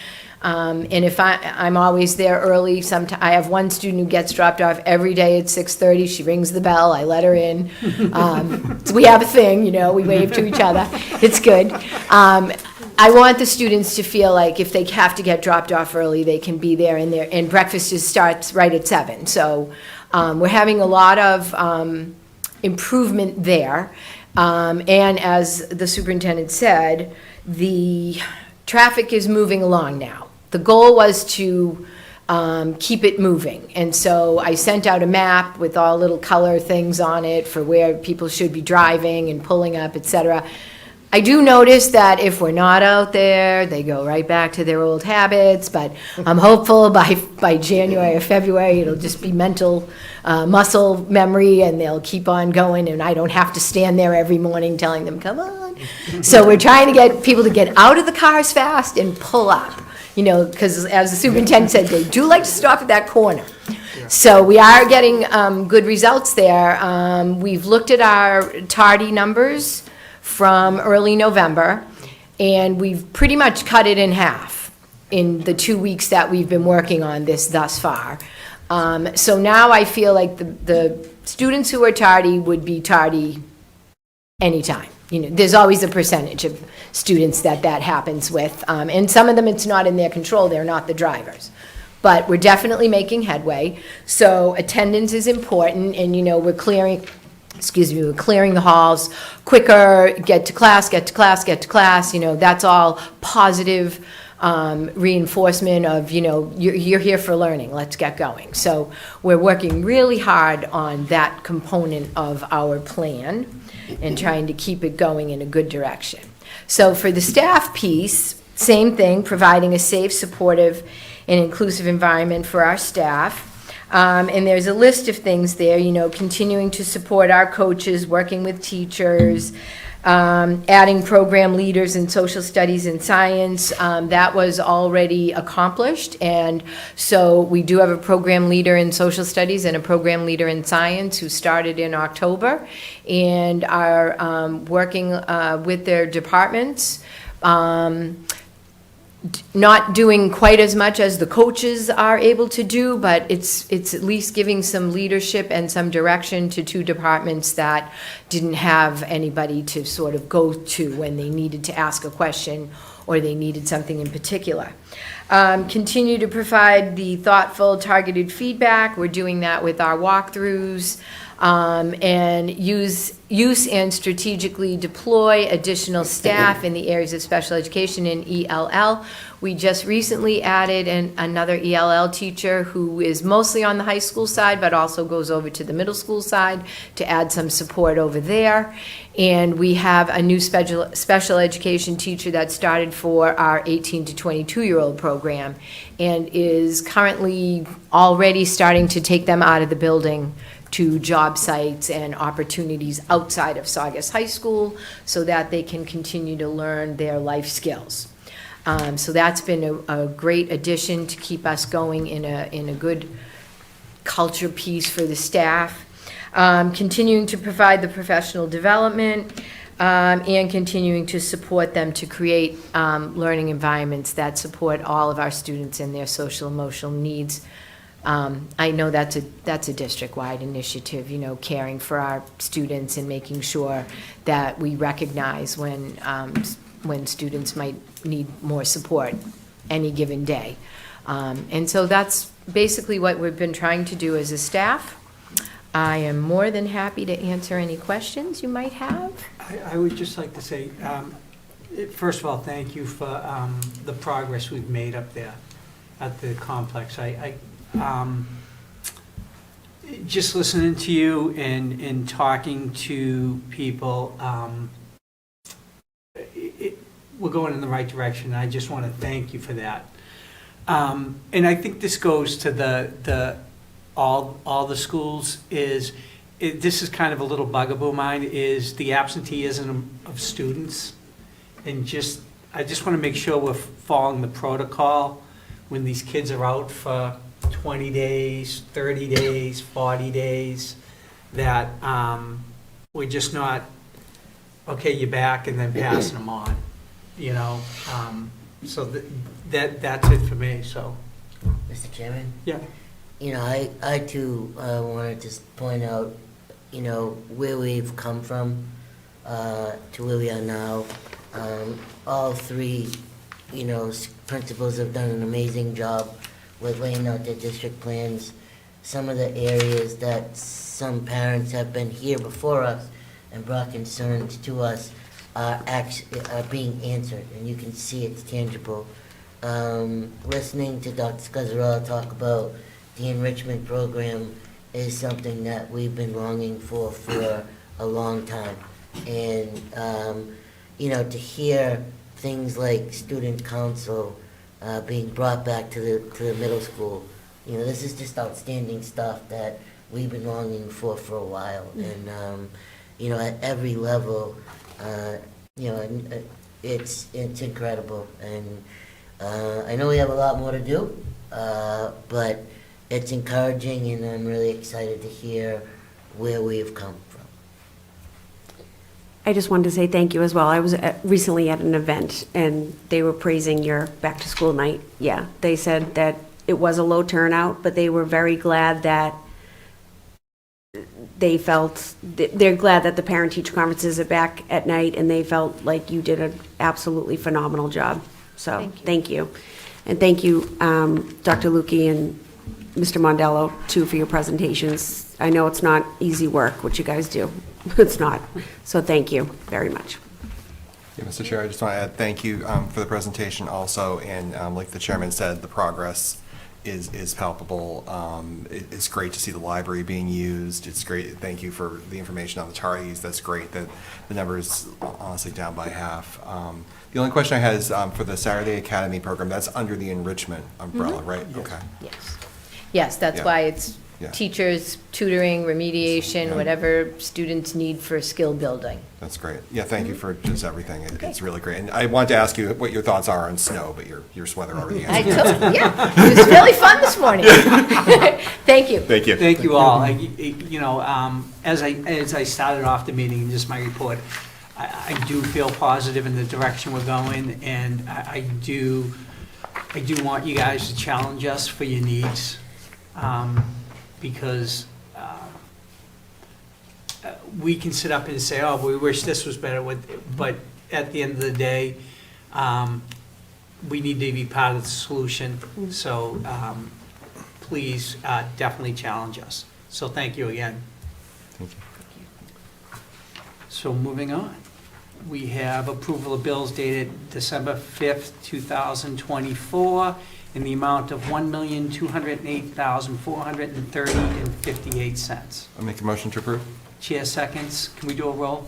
I: And if I'm always there early, I have one student who gets dropped off every day at 6:30. She rings the bell, I let her in. So we have a thing, we wave to each other. It's good. I want the students to feel like if they have to get dropped off early, they can be there, and breakfast just starts right at 7. So we're having a lot of improvement there. And as the superintendent said, the traffic is moving along now. The goal was to keep it moving. And so I sent out a map with all little color things on it for where people should be driving and pulling up, etc. I do notice that if we're not out there, they go right back to their old habits, but I'm hopeful by January or February, it'll just be muscle memory, and they'll keep on going, and I don't have to stand there every morning telling them, come on. So we're trying to get people to get out of the cars fast and pull up. because as the superintendent said, they do like to stop at that corner. So we are getting good results there. We've looked at our tardy numbers from early November, and we've pretty much cut it in half in the 2 weeks that we've been working on this thus far. So now I feel like the students who are tardy would be tardy anytime. There's always a percentage of students that happens with, and some of them it's not in their control, they're not the drivers. But we're definitely making headway. So attendance is important, and we're clearing the halls quicker, get to class. That's all positive reinforcement of, you're here for learning, let's get going. So we're working really hard on that component of our plan and trying to keep it going in a good direction. So for the staff piece, same thing, providing a safe, supportive, and inclusive environment for our staff. And there's a list of things there, continuing to support our coaches, working with teachers, adding program leaders in social studies and science. That was already accomplished, and so we do have a program leader in social studies and a program leader in science who started in October and are working with their departments. Not doing quite as much as the coaches are able to do, but it's at least giving some leadership and some direction to two departments that didn't have anybody to sort of go to when they needed to ask a question or they needed something in particular. Continue to provide the thoughtful, targeted feedback. We're doing that with our walkthroughs. And use and strategically deploy additional staff in the areas of special education and ELL. We just recently added another ELL teacher who is mostly on the high school side, but also goes over to the middle school side to add some support over there. And we have a new special education teacher that started for our 18 to 22-year-old program and is currently already starting to take them out of the building to job sites and opportunities outside of Saugus High School so that they can continue to learn their life skills. So that's been a great addition to keep us going in a good culture piece for the staff. Continuing to provide the professional development and continuing to support them to create learning environments that support all of our students and their social emotional needs. I know that's a district-wide initiative, caring for our students and making sure that we recognize when students might need more support any given day. And so that's basically what we've been trying to do as a staff. I am more than happy to answer any questions you might have.
A: I would just like to say, first of all, thank you for the progress we've made up there at the complex. Just listening to you and talking to people, we're going in the right direction. I just want to thank you for that. And I think this goes to all the schools. This is kind of a little bugaboo of mine, is the absenteeism of students. And I just want to make sure we're following the protocol when these kids are out for 20 days, 30 days, 40 days, that we're just not, okay, you're back, and then passing them on, So that's it for me, so.
F: Mr. Chairman?
A: Yeah.
F: I too wanted to point out, where we've come from to where we are now. All three, principals have done an amazing job with laying out their district plans. Some of the areas that some parents have been here before us and brought concerns to us are being answered, and you can see it's tangible. Listening to Dr. Scazzarella talk about the enrichment program is something that we've been longing for a long time. And, to hear things like student council being brought back to the middle school, this is just outstanding stuff that we've been longing for a while. And, at every level, it's incredible. And I know we have a lot more to do, but it's encouraging, and I'm really excited to hear where we've come from.
B: I just wanted to say thank you as well. I was recently at an event, and they were praising your back-to-school night. Yeah, they said that it was a low turnout, but they were very glad that they're glad that the parent-teacher conferences are back at night, and they felt like you did an absolutely phenomenal job. So, thank you. And thank you, Dr. Lukey and Mr. Mondello, too, for your presentations. I know it's not easy work, what you guys do. It's not. So thank you very much.
J: Yeah, Mr. Chair, I just want to add thank you for the presentation also, and like the chairman said, the progress is palpable. It's great to see the library being used. It's great. Thank you for the information on the tardies. That's great that the number is honestly down by half. The only question I had is for the Saturday Academy program, that's under the enrichment umbrella, right?
A: Yes.
J: Okay.
I: Yes. Yes, that's
J: Yeah.
I: why it's
J: Yeah.
I: teachers, tutoring, remediation,
J: Yeah.
I: whatever students need for skill building.
J: That's great. Yeah, thank you for just everything. It's really great. And I wanted to ask you what your thoughts are on snow, but your sweater already
I: I
J: answered.
I: took, yeah, it was really fun this morning. Thank you.
J: Thank you.
A: Thank you all. You know, as I started off the meeting, just my report, I do feel positive in the direction we're going, and I do want you guys to challenge us for your needs, because we can sit up and say, oh, we wish this was better, but at the end of the day, we need to be part of the solution. So please definitely challenge us. So thank you again.
J: Thank you.
A: So moving on, we have approval of bills dated December 5th, 2024, in the amount of $1,208,430.58.
J: I'll make a motion to approve.
A: Chair seconds. Can we do a roll?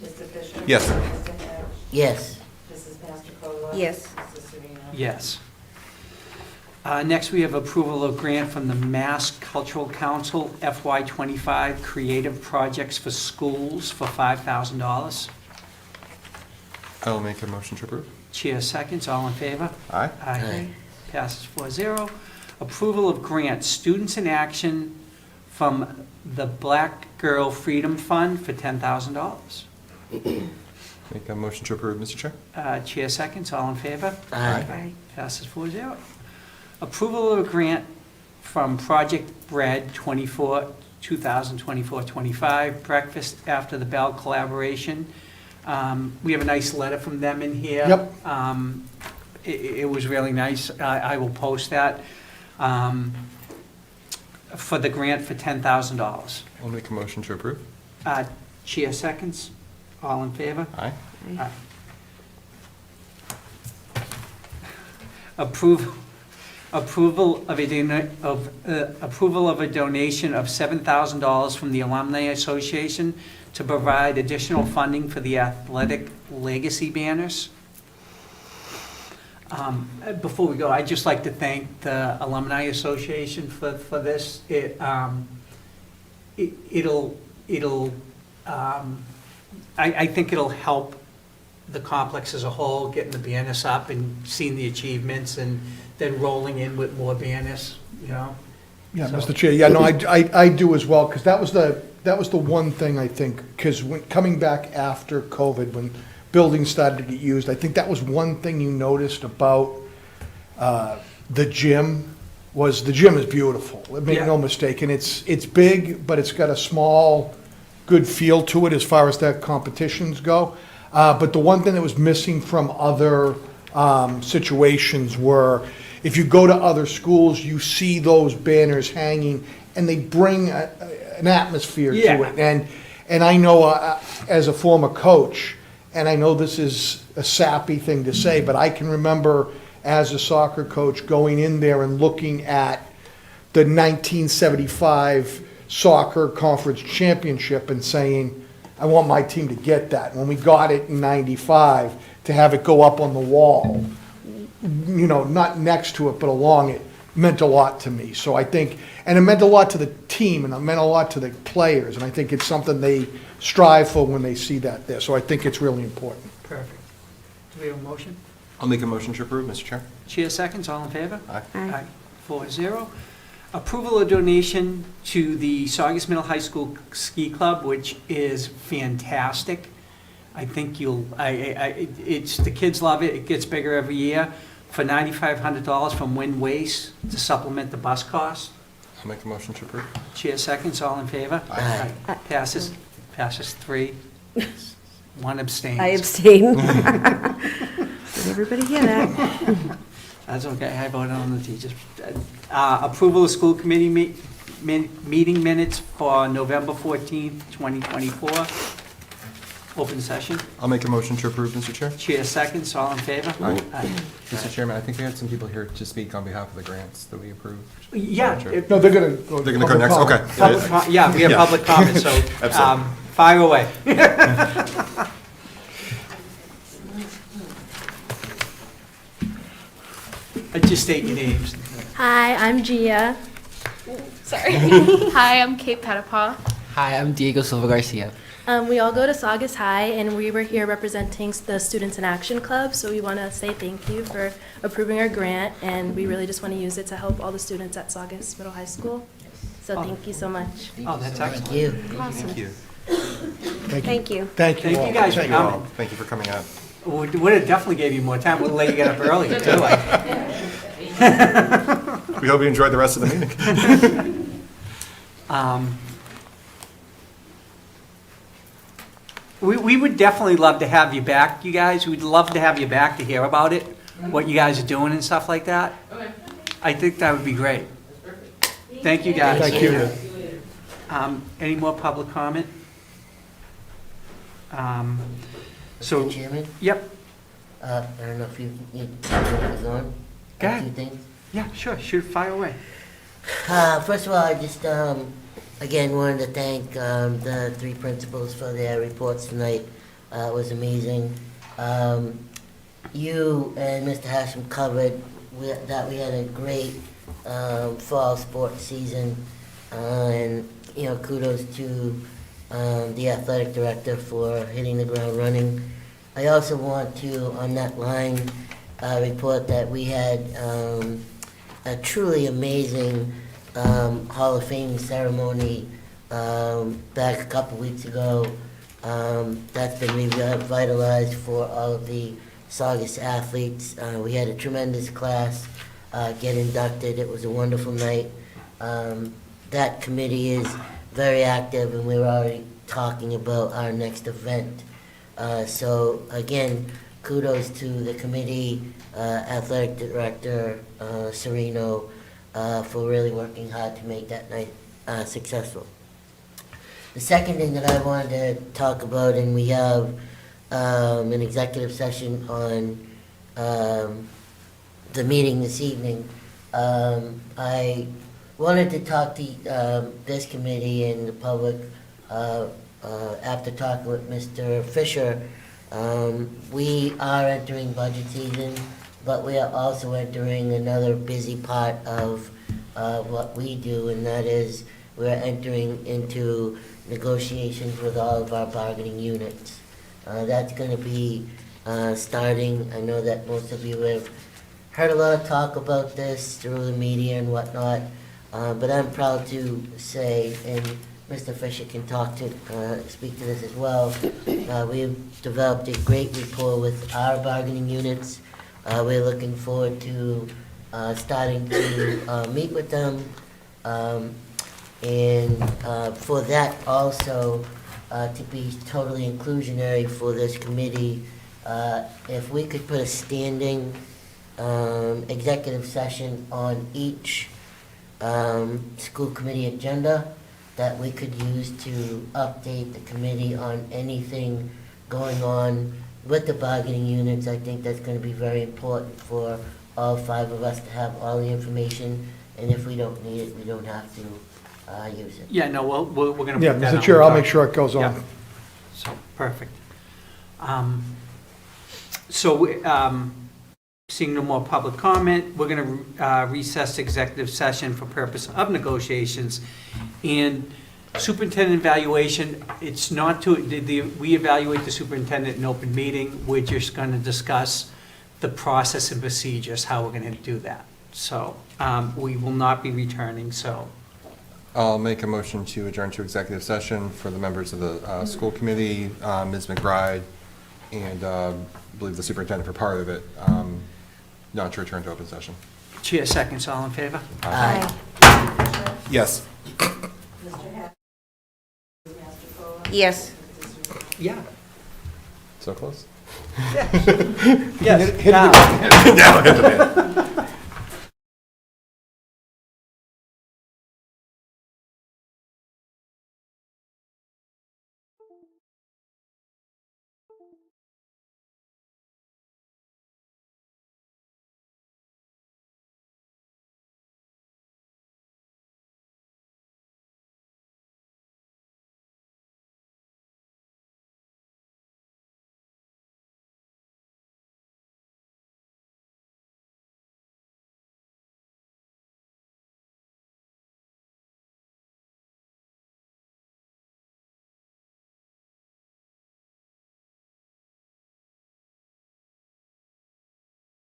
C: Mr. Fisher?
J: Yes.
C: Mr. Hatch?
F: Yes.
C: Mrs. Mastrocola?
B: Yes.
C: Mr. Sereno?
A: Yes. Next, we have approval of grant from the Mass Cultural Council FY25 Creative Projects for Schools for $5,000.
J: I'll make a motion to approve.
A: Chair seconds. All in favor?
J: Aye.
F: Aye.
A: Passes 4-0. Approval of grant, Students in Action from the Black Girl Freedom Fund for $10,000.
J: Make a motion to approve, Mr. Chair.
A: Chair seconds, all in favor?
F: Aye.
A: Passes 4-0. Approval of a grant from Project Bread 2024-25, Breakfast After the Bell collaboration. We have a nice letter from them in here.
D: Yep.
A: It was really nice. I will post that. For the grant for $10,000.
J: I'll make a motion to approve.
A: Chair seconds. All in favor?
J: Aye.
A: Aye. Approval of a donation of $7,000 from the Alumni Association to provide additional funding for the athletic legacy banners. Before we go, I'd just like to thank the Alumni Association for this. I think it'll help the complex as a whole, getting the banners up and seeing the achievements and then rolling in with more banners, you know?
D: Yeah,
A: So-
D: Mr. Chair, yeah, no, I do as well, because that was the one thing, I think, because when, coming back after COVID, when buildings started to get used, I think that was one thing you noticed about the gym, was the gym is beautiful, make
A: Yeah.
D: no mistake, and it's big, but it's got a small, good feel to it as far as that competitions go. But the one thing that was missing from other situations were, if you go to other schools, you see those banners hanging, and they bring an atmosphere to
A: Yeah.
D: it. And I know, as a former coach, and I know this is a sappy thing to say, but I can remember as a soccer coach going in there and looking at the 1975 soccer conference championship and saying, I want my team to get that. When we got it in 95, to have it go up on the wall, you know, not next to it, but along it, meant a lot to me. So I think, and it meant a lot to the team, and it meant a lot to the players, and I think it's something they strive for when they see that there. So I think it's really important.
A: Perfect. Do we have a motion?
J: I'll make a motion to approve, Mr. Chair.
A: Chair seconds, all in favor?
J: Aye.
B: Aye.
A: 4-0. Approval of donation to the Saugus Middle High School Ski Club, which is fantastic. I think it's, the kids love it, it gets bigger every year, for $9,500 from Wind Waste to supplement the bus cost.
J: I'll make a motion to approve.
A: Chair seconds, all in favor?
F: Aye.
A: Passes 3. 1 abstains.
B: I abstain. Did everybody hear that?
A: That's okay, I voted on the teachers. Approval of school committee meeting minutes for November 14th, 2024. Open session.
J: I'll make a motion to approve, Mr. Chair.
A: Chair seconds, all in favor?
J: Aye.
A: Aye.
J: Mr. Chairman, I think we had some people here to speak on behalf of the grants that we approved.
A: Yeah.
J: Sure.
A: it-
D: No, they're gonna go.
J: They're gonna go next, okay.
A: Yeah, we have
J: Yeah.
A: public comment, so
J: Absolutely.
A: fire away. Just state your names.
K: Hi, I'm Gia. Sorry. Hi, I'm Kate Pettipaw.
L: Hi, I'm Diego Silva Garcia.
K: We all go to Saugus High, and we were here representing the Students in Action Club, so we want to say thank you for approving our grant, and we really just want to use it to help all the students at Saugus Middle High School. So thank you so much.
A: Oh, that's
F: Thank
A: excellent.
F: you.
K: Awesome.
J: Thank you.
B: Thank you.
D: Thank you
A: Thank
D: all.
A: you guys for
J: Thank you all.
A: coming.
J: Thank you for coming out.
A: Would have definitely gave you more time, we'll let you get up early, too.
J: We hope you enjoyed the rest of the meeting.
A: We would definitely love to have you back, you guys. We'd love to have you back to hear about it, what you guys are doing and stuff like that. I think that would be great. Thank you, guys.
D: Thank you.
A: Any more public comment? So,
F: Mr. Chairman,
A: yep,
F: I don't know if you need to go on.
A: Go ahead.
F: A few things.
A: yeah, sure, shoot, fire away.
F: First of all, I just, again, wanted to thank the 3 principals for their reports tonight. It was amazing. You and Mr. Hashem covered that we had a great fall sports season. And, you know, kudos to the athletic director for hitting the ground running. I also want to, on that line, report that we had a truly amazing Hall of Fame ceremony back a couple weeks ago. That's been revitalized for all of the Saugus athletes. We had a tremendous class get inducted. It was a wonderful night. That committee is very active, and we're already talking about our next event. So again, kudos to the committee, athletic director, Sereno, for really working hard to make that night successful. The second thing that I wanted to talk about, and we have an executive session on the meeting this evening. I wanted to talk to this committee and the public after talking with Mr. Fisher. We are entering budget season, but we are also entering another busy part of what we do, and that is we're entering into negotiations with all of our bargaining units. That's going to be starting. I know that most of you have heard a lot of talk about this through the media and whatnot, but I'm proud to say, and Mr. Fisher can speak to this as well, we've developed a great rapport with our bargaining units. We're looking forward to starting to meet with them, and for that also to be totally inclusionary for this committee, if we could put a standing executive session on each school committee agenda that we could use to update the committee on anything going on with the bargaining units. I think that's going to be very important for all 5 of us to have all the information, and if we don't need it, we don't have to use it.
A: Yeah, no, we're going to
D: Yeah,
A: put that on.
D: Mr. Chair, I'll make sure it goes
A: Yeah.
D: on.
A: So, perfect. So, seeing no more public comment, we're going to recess executive session for purpose of negotiations. And superintendent evaluation, it's not to, we evaluate the superintendent in open meeting. We're just going to discuss the process and procedures, how we're going to do that. So we will not be returning, so.
J: I'll make a motion to adjourn to executive session for the members of the school committee, Ms. McBride, and I believe the superintendent for part of it, not to return to open session.
A: Chair seconds, all in favor?
F: Aye.
J: Yes.
C: Mr. Hack? Master Cole?
B: Yes.
A: Yeah.
J: So close?
A: Yes.
D: Hit it again.
A: Now.